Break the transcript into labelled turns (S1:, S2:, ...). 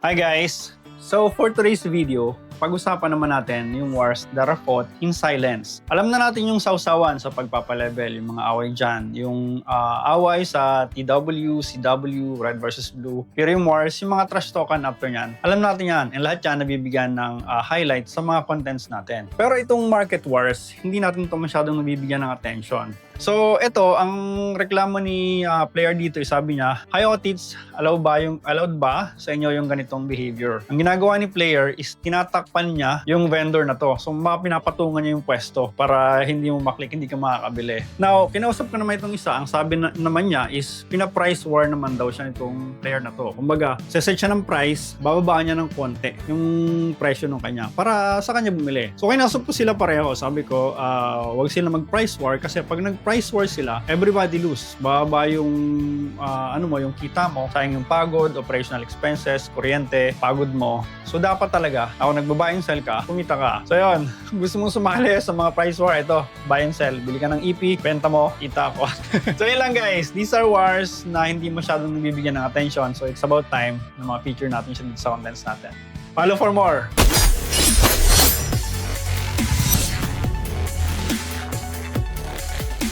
S1: Hi guys! So for today's video, pag-usapan naman natin yung wars that are fought in silence. Alam na natin yung sausawan sa pagpapalevel, yung mga away dyan, yung away sa TW, CW, Red versus Blue, Pyrium Wars, yung mga trash talkan after nyan. Alam natin yan, and lahat yan nabibigyan ng highlight sa mga contents natin. Pero itong market wars, hindi natin ito masyadong nabibigyan ng attention. So ito, ang reklamo ni player dito, sabi niya, "Hi Otits, allowed ba sa inyo yung ganitong behavior?" Ang ginagawa ni player is tinatakpan niya yung vendor na to. So pinapatungan niya yung pwesto para hindi mo maklik, hindi ka makakabili. Now, kinausap ko naman itong isa, ang sabi naman niya is pina-price war naman daw siya nitong player na to. Kumbaga, set siya ng price, bababaan niya ng konti yung presyo ng kanya para sa kanya bumili. So kinausap ko sila pareho, sabi ko, wag sila mag-price war kasi pag nag-price war sila, everybody lose. Bababa yung yung kita mo, sayang yung pagod, operational expenses, kuryente, pagod mo. So dapat talaga, ako nagba-buy and sell ka, kumita ka. So yun, gusto mong sumali sa mga price war, ito, buy and sell. Bili ka ng EP, benta mo, kita ako. So yun lang guys, these are wars na hindi masyadong nabibigyan ng attention. So it's about time na mga feature natin siya dito sa contents natin. Follow for more!